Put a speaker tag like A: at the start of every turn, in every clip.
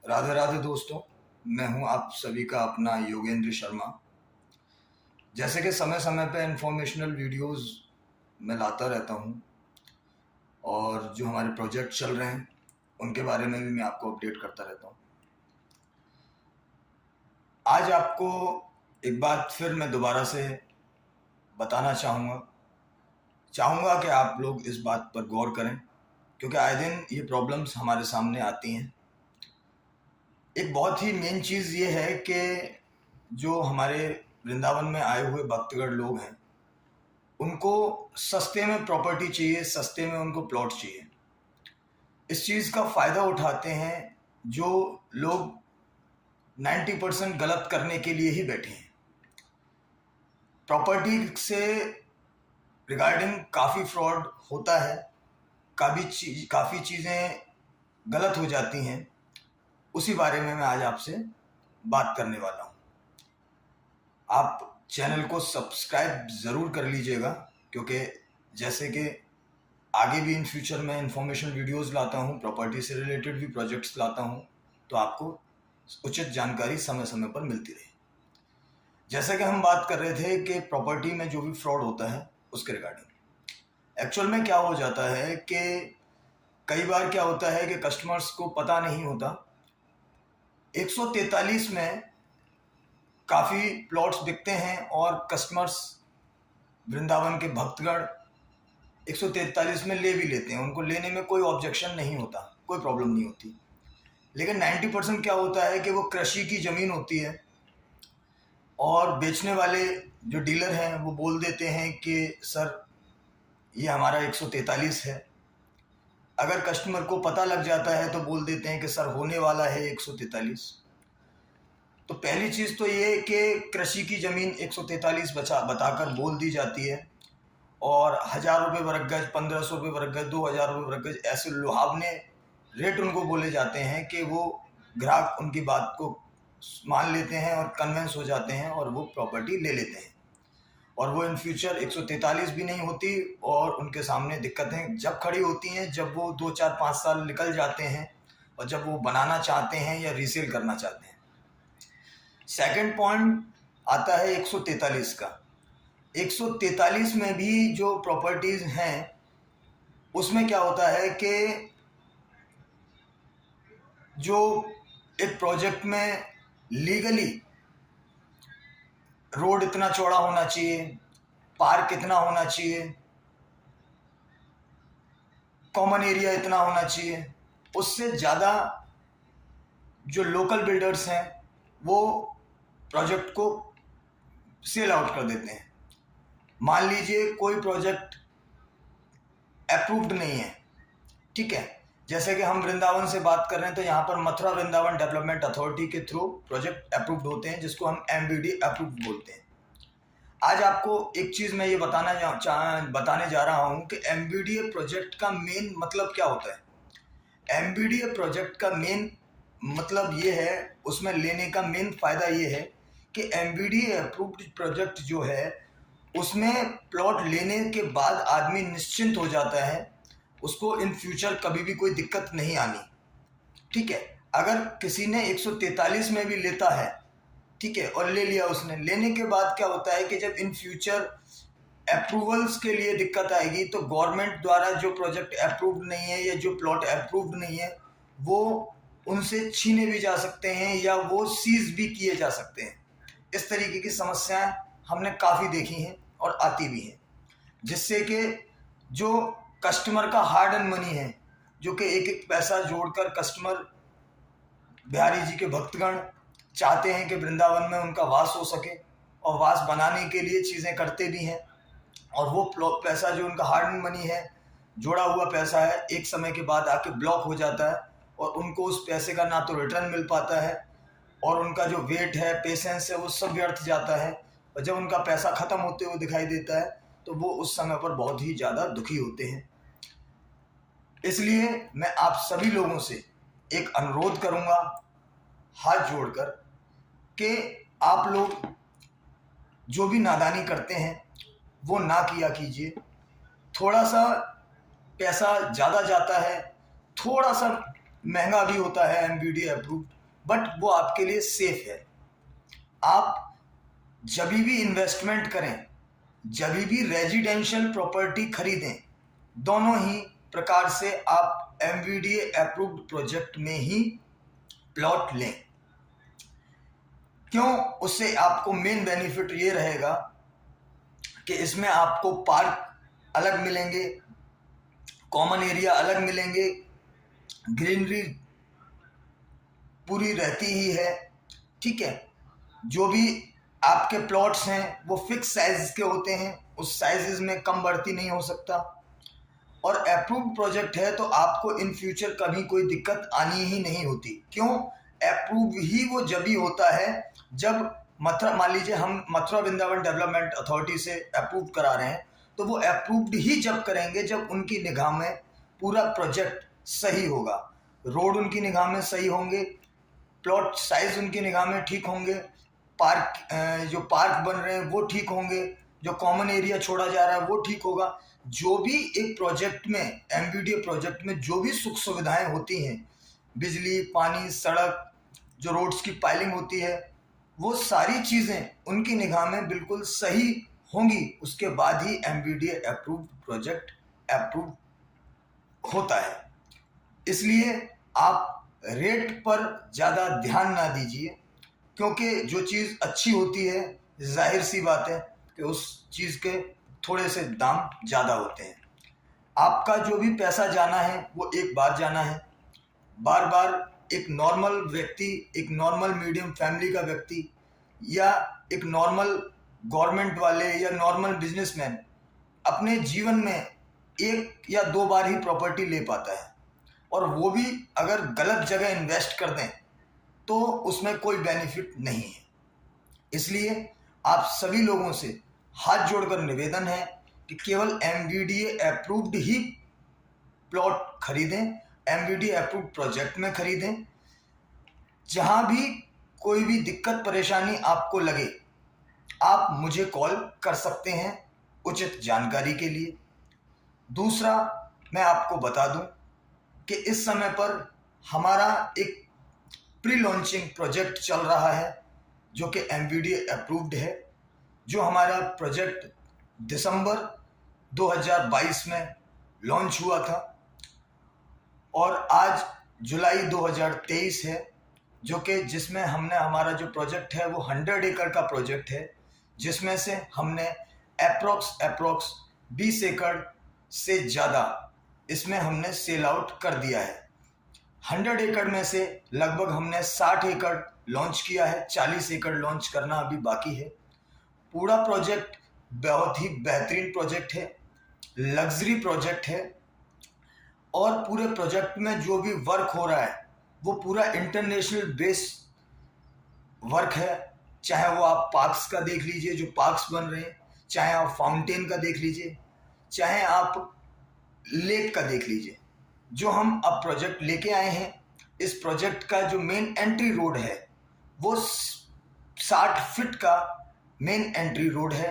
A: राधे राधे दोस्तों, मैं हूं आप सभी का अपना योगेंद्र शर्मा। जैसे कि समय समय पे इंफॉर्मेशनल वीडियोस मैं लाता रहता हूं और जो हमारे प्रोजेक्ट चल रहे हैं उनके बारे में भी मैं आपको अपडेट करता रहता हूं। आज आपको एक बात फिर मैं दोबारा से बताना चाहूँगा कि आप लोग इस बात पर गौर करें, क्योंकि आए दिन ये प्रॉब्लम्स हमारे सामने आती हैं। एक बहुत ही मेन चीज़ ये है कि जो हमारे वृंदावन में आए हुए भक्तगण लोग हैं, उनको सस्ते में प्रॉपर्टी चाहिए, सस्ते में उनको प्लॉट चाहिए। इस चीज़ का फ़ायदा उठाते हैं जो लोग 90% गलत करने के लिए ही बैठे हैं। प्रॉपर्टी से रिगार्डिंग काफ़ी फ्रॉड होता है, काफ़ी चीज़ें गलत हो जाती हैं। उसी बारे में मैं आज आपसे बात करने वाला हूँ। आप चैनल को सब्सक्राइब ज़रूर कर लीजिएगा, क्योंकि जैसे कि आगे भी इन फ्यूचर में इंफॉर्मेशन वीडियोस लाता हूँ, प्रॉपर्टी से रिलेटेड भी प्रोजेक्ट्स लाता हूँ, तो आपको उचित जानकारी समय समय पर मिलती रहे। जैसे कि हम बात कर रहे थे कि प्रॉपर्टी में जो भी फ्रॉड होता है उसके रिगार्डिंग एक्चुअल में क्या हो जाता है कि कई बार क्या होता है कि कस्टमर्स को पता नहीं होता। 143 में काफ़ी प्लॉट्स बिकते हैं और कस्टमर्स, वृंदावन के भक्तगण 143 में ले भी लेते हैं। उनको लेने में कोई ऑब्जेक्शन नहीं होता, कोई प्रॉब्लम नहीं होती। लेकिन 90% क्या होता है कि वो कृषि की ज़मीन होती है और बेचने वाले जो डीलर हैं वो बोल देते हैं कि सर ये हमारा 143 है। अगर कस्टमर को पता लग जाता है तो बोल देते हैं कि सर होने वाला है 143। तो पहली चीज़ तो ये कि कृषि की ज़मीन 143 बताकर बोल दी जाती है और 1000 रुपये वर्ग गज, 1500 रुपये वर्ग गज, 2000 रुपये वर्ग गज, ऐसे लुभावने रेट उनको बोले जाते हैं कि वो ग्राहक उनकी बात को मान लेते हैं और कन्विंस हो जाते हैं और वो प्रॉपर्टी ले लेते हैं। और वो इन फ्यूचर 143 भी नहीं होती और उनके सामने दिक्कतें जब खड़ी होती हैं, जब वो 2, 4, 5 साल निकल जाते हैं और जब वो बनाना चाहते हैं या रीसेल करना चाहते हैं। सेकंड पॉइंट आता है 143 का। 143 में भी जो प्रॉपर्टीज हैं उसमें क्या होता है कि जो एक प्रोजेक्ट में लीगली रोड इतना चौड़ा होना चाहिए, पार्क इतना होना चाहिए, कॉमन एरिया इतना होना चाहिए, उससे ज़्यादा जो लोकल बिल्डर्स हैं वो प्रोजेक्ट को सेल आउट कर देते हैं। मान लीजिए कोई प्रोजेक्ट अप्रूव्ड नहीं है, ठीक है, जैसे कि हम वृंदावन से बात कर रहे हैं तो यहाँ पर मथुरा वृंदावन डेवलपमेंट अथॉरिटी के थ्रू प्रोजेक्ट अप्रूव्ड होते हैं, जिसको हम MBD अप्रूव्ड बोलते हैं। आज आपको एक चीज़ मैं ये बताने जा रहा हूँ कि MBDA प्रोजेक्ट का मेन मतलब क्या होता है। MBDA प्रोजेक्ट का मेन मतलब ये है, उसमें लेने का मेन फ़ायदा ये है कि MBDA अप्रूव्ड प्रोजेक्ट जो है उसमें प्लॉट लेने के बाद आदमी निश्चिंत हो जाता है, उसको इन फ्यूचर कभी भी कोई दिक्कत नहीं आनी, ठीक है। अगर किसी ने 143 में भी लेता है, ठीक है, और ले लिया उसने, लेने के बाद क्या होता है कि जब इन फ्यूचर अप्रूवल्स के लिए दिक्कत आएगी तो गवर्नमेंट द्वारा जो प्रोजेक्ट अप्रूव्ड नहीं है या जो प्लॉट अप्रूव्ड नहीं है वो उनसे छीने भी जा सकते हैं या वो सीज भी किए जा सकते हैं। इस तरीके की समस्याएं हमने काफ़ी देखी हैं और आती भी हैं, जिससे कि जो कस्टमर का हार्ड एंड मनी है, जो कि एक एक पैसा जोड़कर कस्टमर, बिहारी जी के भक्तगण चाहते हैं कि वृंदावन में उनका वास हो सके और वास बनाने के लिए चीज़ें करते भी हैं, और वो पैसा जो उनका हार्ड एंड मनी है, जोड़ा हुआ पैसा है, एक समय के बाद आके ब्लॉक हो जाता है और उनको उस पैसे का ना तो रिटर्न मिल पाता है और उनका जो वेट है, पेशेंस है, वो सब व्यर्थ जाता है। और जब उनका पैसा ख़त्म होते हुए दिखाई देता है तो वो उस समय पर बहुत ही ज़्यादा दुखी होते हैं। इसलिए मैं आप सभी लोगों से एक अनुरोध करूंगा हाथ जोड़कर कि आप लोग जो भी नादानी करते हैं वो ना किया कीजिए। थोड़ा सा पैसा ज़्यादा जाता है, थोड़ा सा महंगा भी होता है MBD अप्रूव्ड, बट वो आपके लिए सेफ है। आप जब भी इन्वेस्टमेंट करें, जब भी रेजिडेंशियल प्रॉपर्टी खरीदें, दोनों ही प्रकार से आप एमवीडीए अप्रूव्ड प्रोजेक्ट में ही प्लॉट लें। क्यों? उससे आपको मेन बेनिफिट ये रहेगा कि इसमें आपको पार्क अलग मिलेंगे, कॉमन एरिया अलग मिलेंगे, ग्रीनरी पूरी रहती ही है, ठीक है। जो भी आपके प्लॉट्स हैं वो फिक्स साइज के होते हैं, उस साइजेस में कम बढ़ती नहीं हो सकता। और अप्रूव्ड प्रोजेक्ट है तो आपको इन फ्यूचर कभी कोई दिक्कत आनी ही नहीं होती। क्यों? अप्रूव ही वो जब ही होता है जब मथुरा, मान लीजिए हम मथुरा वृंदावन डेवलपमेंट अथॉरिटी से अप्रूव करा रहे हैं, तो वो अप्रूव्ड ही जब करेंगे जब उनकी निगाह में पूरा प्रोजेक्ट सही होगा, रोड उनकी निगाह में सही होंगे, प्लॉट साइज उनकी निगाह में ठीक होंगे, जो पार्क बन रहे हैं वो ठीक होंगे, जो कॉमन एरिया छोड़ा जा रहा है वो ठीक होगा। जो भी एक प्रोजेक्ट में, एमवीडीए प्रोजेक्ट में जो भी सुख सुविधाएं होती हैं, बिजली, पानी, सड़क, जो रोड्स की पाइलिंग होती है, वो सारी चीज़ें उनकी निगाह में बिल्कुल सही होंगी, उसके बाद ही एमवीडीए अप्रूव्ड प्रोजेक्ट अप्रूव होता है। इसलिए आप रेट पर ज़्यादा ध्यान ना दीजिए, क्योंकि जो चीज़ अच्छी होती है जाहिर सी बात है कि उस चीज़ के थोड़े से दाम ज़्यादा होते हैं। आपका जो भी पैसा जाना है वो एक बार जाना है, बार बार एक नॉर्मल व्यक्ति, एक नॉर्मल मीडियम फैमिली का व्यक्ति या एक नॉर्मल गवर्नमेंट वाले या नॉर्मल बिजनेसमैन अपने जीवन में एक या दो बार ही प्रॉपर्टी ले पाता है, और वो भी अगर गलत जगह इन्वेस्ट कर दें तो उसमें कोई बेनिफिट नहीं है। इसलिए आप सभी लोगों से हाथ जोड़कर निवेदन है कि केवल एमवीडीए अप्रूव्ड ही प्लॉट खरीदें, एमवीडीए अप्रूव्ड प्रोजेक्ट में खरीदें। जहां भी कोई भी दिक्कत परेशानी आपको लगे, आप मुझे कॉल कर सकते हैं उचित जानकारी के लिए। दूसरा, मैं आपको बता दूं कि इस समय पर हमारा एक प्री लॉन्चिंग प्रोजेक्ट चल रहा है जो कि एमवीडीए अप्रूव्ड है, जो हमारा प्रोजेक्ट दिसंबर 2022 में लॉन्च हुआ था और आज जुलाई 2023 है, जो कि जिसमें हमने, हमारा जो प्रोजेक्ट है वो 100 एकड़ का प्रोजेक्ट है, जिसमें से हमने अप्रोक्स 20 एकड़ से ज़्यादा इसमें हमने सेल आउट कर दिया है। 100 एकड़ में से लगभग हमने 60 एकड़ लॉन्च किया है, 40 एकड़ लॉन्च करना अभी बाकी है। पूरा प्रोजेक्ट बहुत ही बेहतरीन प्रोजेक्ट है, लग्जरी प्रोजेक्ट है, और पूरे प्रोजेक्ट में जो भी वर्क हो रहा है वो पूरा इंटरनेशनल बेस वर्क है। चाहे वो आप पार्क्स का देख लीजिए, जो पार्क्स बन रहे हैं, चाहे आप फाउंटेन का देख लीजिए, चाहे आप लेक का देख लीजिए। जो हम अब प्रोजेक्ट लेके आए हैं, इस प्रोजेक्ट का जो मेन एंट्री रोड है वो 60 फीट का मेन एंट्री रोड है।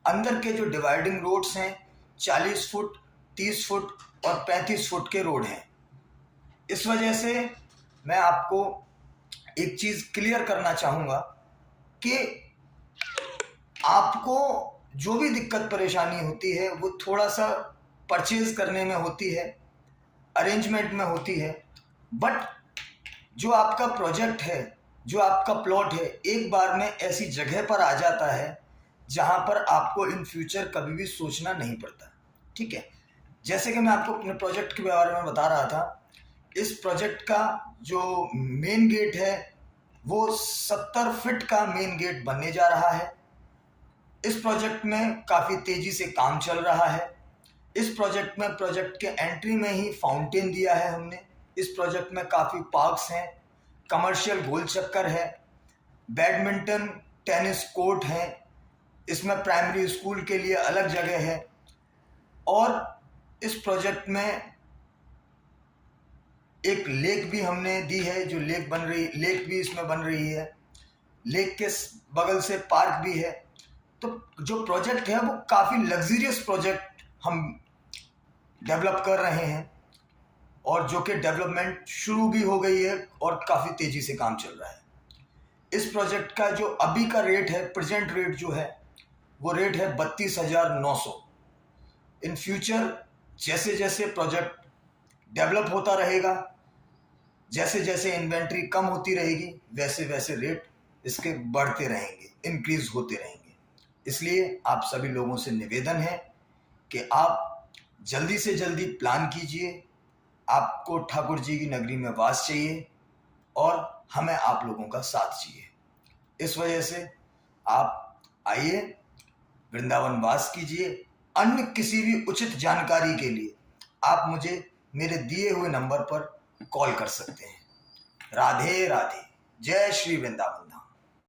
A: अंदर के जो डिवाइडिंग रोड्स हैं 40 फुट, 30 फुट और 35 फुट के रोड हैं। इस वजह से मैं आपको एक चीज़ क्लियर करना चाहूँगा कि आपको जो भी दिक्कत परेशानी होती है वो थोड़ा सा परचेज करने में होती है, अरेंजमेंट में होती है, बट जो आपका प्रोजेक्ट है, जो आपका प्लॉट है, एक बार में ऐसी जगह पर आ जाता है जहां पर आपको इन फ्यूचर कभी भी सोचना नहीं पड़ता। ठीक है, जैसे कि मैं आपको अपने प्रोजेक्ट के बारे में बता रहा था, इस प्रोजेक्ट का जो मेन गेट है वो 70 फीट का मेन गेट बनने जा रहा है। इस प्रोजेक्ट में काफ़ी तेज़ी से काम चल रहा है। इस प्रोजेक्ट में, प्रोजेक्ट के एंट्री में ही फाउंटेन दिया है हमने। इस प्रोजेक्ट में काफ़ी पार्क्स हैं, कमर्शियल गोल चक्कर है, बैडमिंटन, टेनिस कोर्ट हैं, इसमें प्राइमरी स्कूल के लिए अलग जगह है, और इस प्रोजेक्ट में एक लेक भी हमने दी है, जो लेक भी इसमें बन रही है। लेक के बगल से पार्क भी है। तो जो प्रोजेक्ट है वो काफ़ी लग्जरियस प्रोजेक्ट हम डेवलप कर रहे हैं। और जो कि डेवलपमेंट शुरू भी हो गई है और काफ़ी तेज़ी से काम चल रहा है। इस प्रोजेक्ट का जो अभी का रेट है, प्रेजेंट रेट जो है, वो रेट है 32,900। इन फ्यूचर जैसे जैसे प्रोजेक्ट डेवलप होता रहेगा, जैसे जैसे इन्वेंट्री कम होती रहेगी, वैसे वैसे रेट इसके बढ़ते रहेंगे, इंक्रीज होते रहेंगे। इसलिए आप सभी लोगों से निवेदन है कि आप जल्दी से जल्दी प्लान कीजिए। आपको ठाकुर जी की नगरी में वास चाहिए और हमें आप लोगों का साथ चाहिए। इस वजह से आप आइए, वृंदावन वास कीजिए। अन्य किसी भी उचित जानकारी के लिए आप मुझे मेरे दिए हुए नंबर पर कॉल कर सकते हैं। राधे राधे। जय श्री वृंदावन धाम।